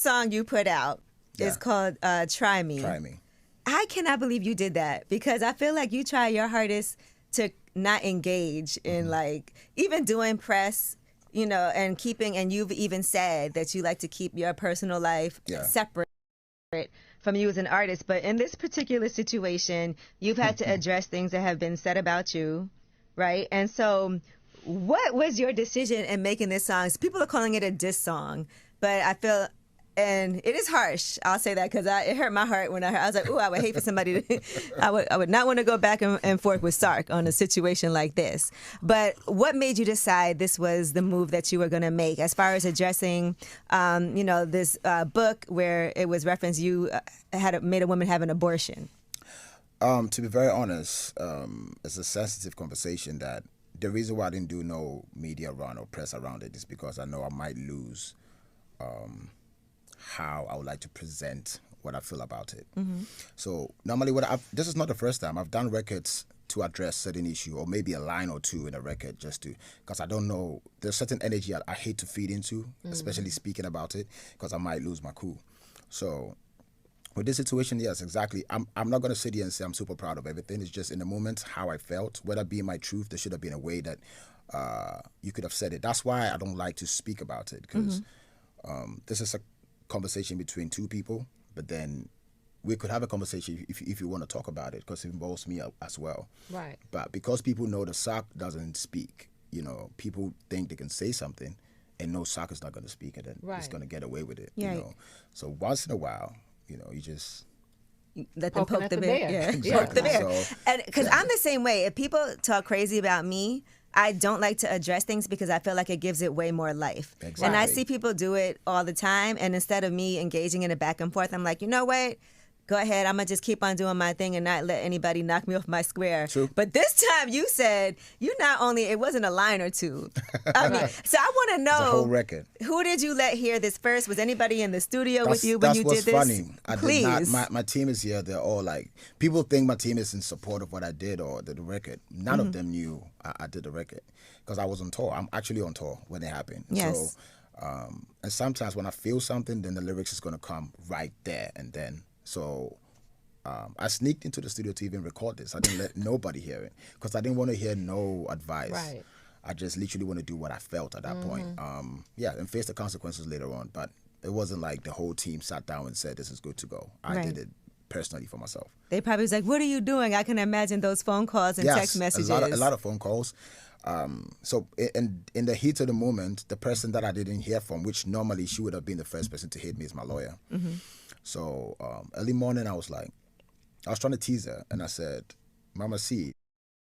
song you put out is called Try Me. Try Me. I cannot believe you did that because I feel like you try your hardest to not engage in like even doing press, you know, and you've even said that you like to keep your personal life separate from you as an artist. But in this particular situation, you've had to address things that have been said about you, right? And so what was your decision in making this song? People are calling it a diss song, but I feel... And it is harsh. I'll say that because it hurt my heart when I was like, "Ooh, I would hate for somebody to." I would not want to go back and forth with Sark on a situation like this. But what made you decide this was the move that you were going to make, as far as addressing, you know, this book where it was referenced you made a woman have an abortion? To be very honest, it's a sensitive conversation. That the reason why I didn't do no media run or press around it is because I know I might lose. How I would like to present what I feel about it. So normally this is not the first time I've done records to address certain issue or maybe a line or two in a record just to, because I don't know, there's certain energy I hate to feed into, especially speaking about it, because I might lose my cool. So with this situation, yes, exactly. I'm not going to sit here and say I'm super proud of everything. It's just in the moment how I felt, whether it be my truth, there should have been a way that you could have said it. That's why I don't like to speak about it, because this is a conversation between two people, but then we could have a conversation if you want to talk about it, because it involves me as well. Right. But because people know the Sark doesn't speak, you know, people think they can say something and no, Sark is not going to speak, and then it's going to get away with it. You know, so once in a while, you know, you just let them poke the bear. Yeah, exactly. Poke the bear. So, and because I'm the same way. If people talk crazy about me, I don't like to address things because I feel like it gives it way more life. Exactly. And I see people do it all the time. And instead of me engaging in a back and forth, I'm like, you know what? Go ahead. I'm going to just keep on doing my thing and not let anybody knock me off my square. True. But this time you said it wasn't a line or two. I mean, so I want to know. It's a whole record. Who did you let hear this first? Was anybody in the studio with you when you did this? That's what's funny. Please. Did not, my team is here. They're all like, people think my team is in support of what I did or the record. None of them knew I did the record because I was on tour. I'm actually on tour when it happened. Yes. So, and sometimes when I feel something, then the lyrics is going to come right there and then. So I sneaked into the studio to even record this. I didn't let nobody hear it because I didn't want to hear no advice. Right. I just literally want to do what I felt at that point. And face the consequences later on. But it wasn't like the whole team sat down and said, this is good to go. I did it personally for myself. They probably was like, what are you doing? I can imagine those phone calls and text messages. A lot of phone calls. So in the heat of the moment, the person that I didn't hear from, which normally she would have been the first person to hit me, is my lawyer. So early morning, I was trying to tease her, and I said, Mama C,